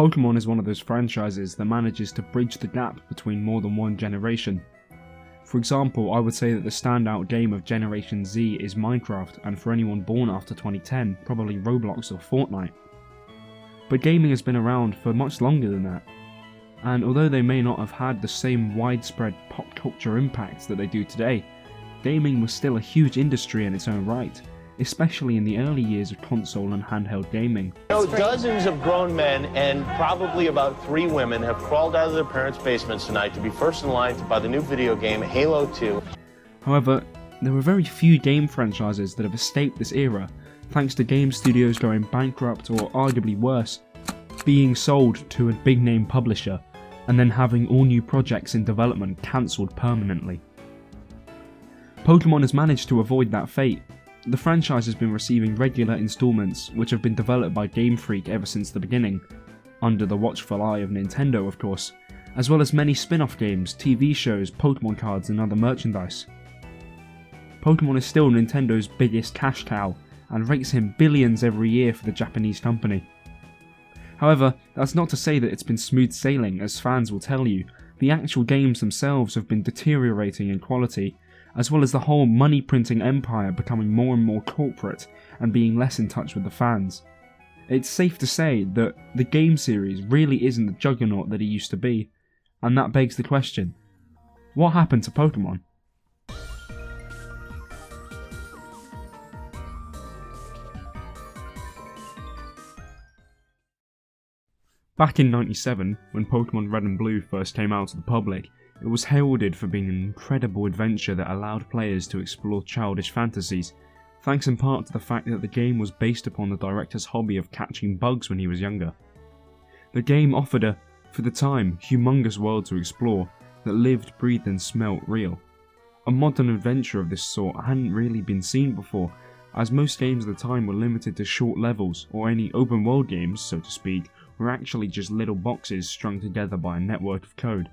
Pokemon is one of those franchises that manages to bridge the gap between more than one generation. For example, I would say that the standout game of Generation Z is Minecraft, and for anyone born after 2010, probably Roblox or Fortnite. But gaming has been around for much longer than that, and although they may not have had the same widespread pop culture impact that they do today, gaming was still a huge industry in its own right, especially in the early years of console and handheld gaming. Dozens of grown men and probably about 3 women have crawled out of their parents' basements tonight to be first in line to buy the new video game Halo 2. However, there are very few game franchises that have escaped this era, thanks to game studios going bankrupt or arguably worse, being sold to a big name publisher and then having all new projects in development cancelled permanently. Pokemon has managed to avoid that fate. The franchise has been receiving regular installments which have been developed by Gamefreak ever since the beginning, under the watchful eye of Nintendo of course, as well as many spin-off games, TV shows, Pokemon cards and other merchandise. Pokemon is still Nintendo's biggest cash cow and rakes in billions every year for the Japanese company. However, that's not to say that it's been smooth sailing, as fans will tell you. The actual games themselves have been deteriorating in quality, as well as the whole money printing empire becoming more and more corporate and being less in touch with the fans. It's safe to say that the game series really isn't the juggernaut that it used to be, and that begs the question, what happened to Pokemon? Back in '97, when Pokemon Red and Blue first came out to the public, it was heralded for being an incredible adventure that allowed players to explore childish fantasies, thanks in part to the fact that the game was based upon the director's hobby of catching bugs when he was younger. The game offered a, for the time, humongous world to explore that lived, breathed and smelt real. A modern adventure of this sort hadn't really been seen before, as most games at the time were limited to short levels, or any open world games, so to speak, were actually just little boxes strung together by a network of code.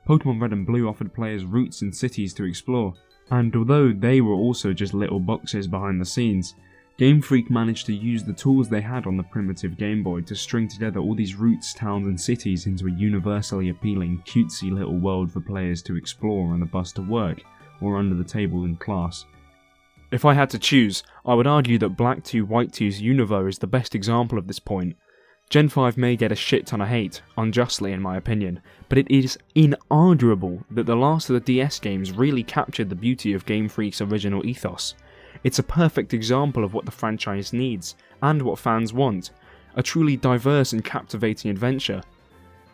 Pokemon Red and Blue offered players routes and cities to explore, and although they were also just little boxes behind the scenes, Gamefreak managed to use the tools they had on the primitive Game Boy to string together all these routes, towns and cities into a universally appealing, cutesy little world for players to explore on the bus to work, or under the table in class. If I had to choose, I would argue that Black 2 White 2's Univers is the best example of this point. Gen 5 may get a shit ton of hate, unjustly in my opinion, but it is inarguable that the last of the DS games really captured the beauty of Game Freak's original ethos. It's a perfect example of what the franchise needs, and what fans want, a truly diverse and captivating adventure.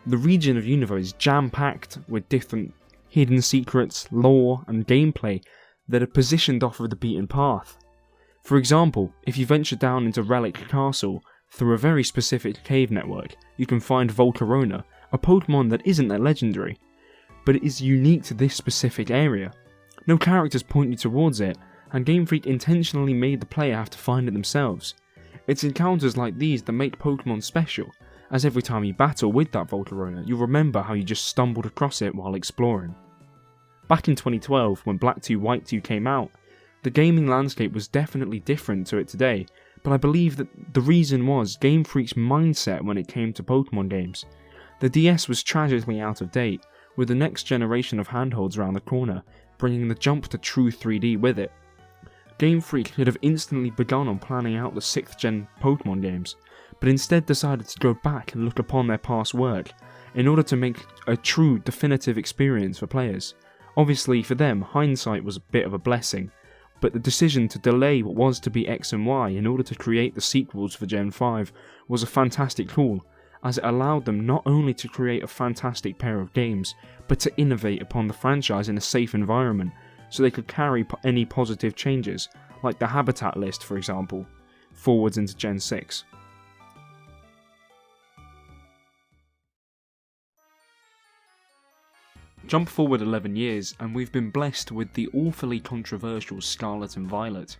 The region of Univers is jam-packed with different hidden secrets, lore, and gameplay that are positioned off of the beaten path. For example, if you venture down into Relic Castle, through a very specific cave network, you can find Volcarona, a Pokemon that isn't that legendary, but it is unique to this specific area. No characters point you towards it, and Game Freak intentionally made the player have to find it themselves. It's encounters like these that make Pokemon special, as every time you battle with that Volcarona, you'll remember how you just stumbled across it while exploring. Back in 2012, when Black 2 White 2 came out, the gaming landscape was definitely different to it today, but I believe that the reason was Game Freak's mindset when it came to Pokemon games. The DS was tragically out of date, with the next generation of handhelds around the corner, bringing the jump to true 3D with it. Game Freak could have instantly begun on planning out the 6th gen Pokemon games, but instead decided to go back and look upon their past work, in order to make a true definitive experience for players. Obviously for them, hindsight was a bit of a blessing, but the decision to delay what was to be X and Y in order to create the sequels for Gen 5 was a fantastic call, as it allowed them not only to create a fantastic pair of games, but to innovate upon the franchise in a safe environment, so they could carry any positive changes, like the habitat list for example, forwards into Gen 6. Jump forward 11 years and we've been blessed with the awfully controversial Scarlet and Violet.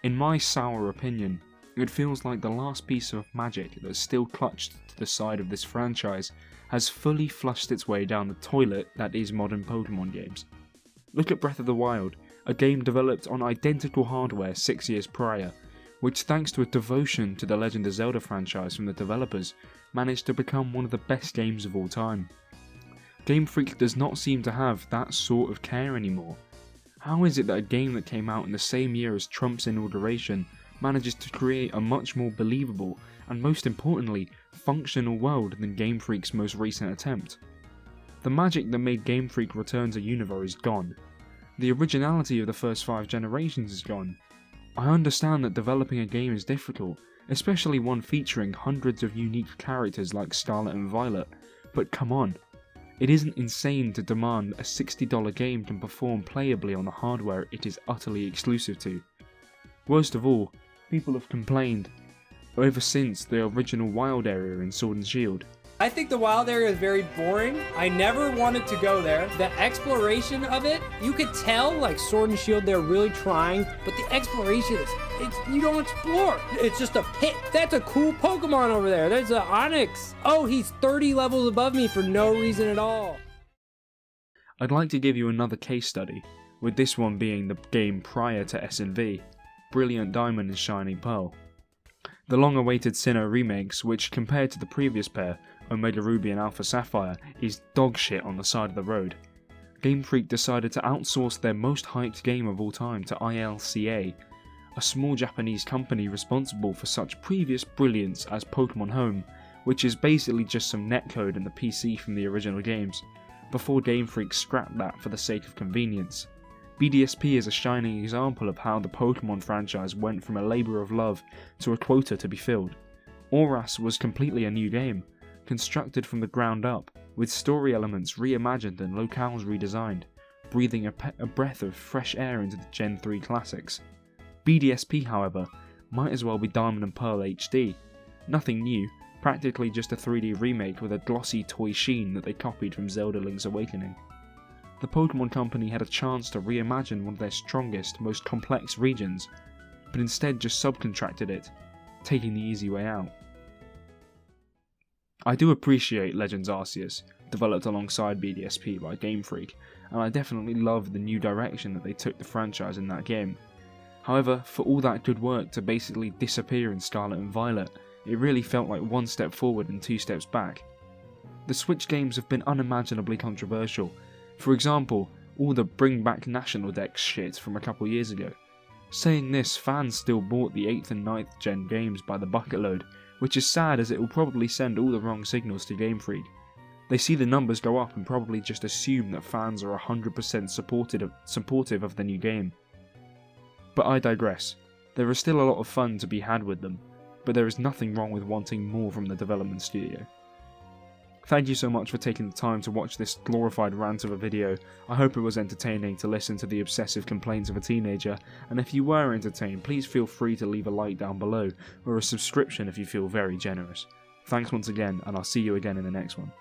In my sour opinion, it feels like the last piece of magic that's still clutched to the side of this franchise has fully flushed its way down the toilet that is modern Pokemon games. Look at Breath of the Wild, a game developed on identical hardware 6 years prior, which thanks to a devotion to the Legend of Zelda franchise from the developers, managed to become one of the best games of all time. Gamefreak does not seem to have that sort of care anymore. How is it that a game that came out in the same year as Trump's inauguration manages to create a much more believable and, most importantly, functional world than Gamefreak's most recent attempt? The magic that made Gamefreak return to Universe is gone. The originality of the first 5 generations is gone. I understand that developing a game is difficult, especially one featuring hundreds of unique characters like Scarlet and Violet, but come on. It isn't insane to demand a $60 game can perform playably on the hardware it is utterly exclusive to. Worst of all, people have complained ever since the original Wild area in Sword and Shield. I think the wild area is very boring. I never wanted to go there. The exploration of it, you could tell, like Sword and Shield, they're really trying, but the exploration is, you don't explore. It's just a pit. That's a cool Pokemon over there. There's an Onix. Oh, he's 30 levels above me for no reason at all. I'd like to give you another case study, with this one being the game prior to S&V, Brilliant Diamond and Shining Pearl. The long-awaited Sinnoh remakes, which compared to the previous pair, Omega Ruby and Alpha Sapphire, is dog shit on the side of the road. Gamefreak decided to outsource their most hyped game of all time to ILCA, a small Japanese company responsible for such previous brilliance as Pokemon Home, which is basically just some netcode in the PC from the original games, before Gamefreak scrapped that for the sake of convenience. BDSP is a shining example of how the Pokemon franchise went from a labour of love to a quota to be filled. Auras was completely a new game, constructed from the ground up, with story elements reimagined and locales redesigned, breathing a breath of fresh air into the Gen 3 classics. BDSP, however, might as well be Diamond and Pearl HD. Nothing new, practically just a 3D remake with a glossy toy sheen that they copied from Zelda Link's Awakening. The Pokemon Company had a chance to reimagine one of their strongest, most complex regions, but instead just subcontracted it, taking the easy way out. I do appreciate Legends Arceus, developed alongside BDSP by Gamefreak, and I definitely love the new direction that they took the franchise in that game. However, for all that good work to basically disappear in Scarlet and Violet, it really felt like 1 step forward and 2 steps back. The Switch games have been unimaginably controversial. For example, all the bring back National Dex shit from a couple years ago. Saying this, fans still bought the 8th and 9th gen games by the bucket load, which is sad as it will probably send all the wrong signals to Gamefreak. They see the numbers go up and probably just assume that fans are 100% supportive of the new game. But I digress. There is still a lot of fun to be had with them, but there is nothing wrong with wanting more from the development studio. Thank you so much for taking the time to watch this glorified rant of a video. I hope it was entertaining to listen to the obsessive complaints of a teenager, and if you were entertained, please feel free to leave a like down below, or a subscription if you feel very generous. Thanks once again, and I'll see you again in the next one.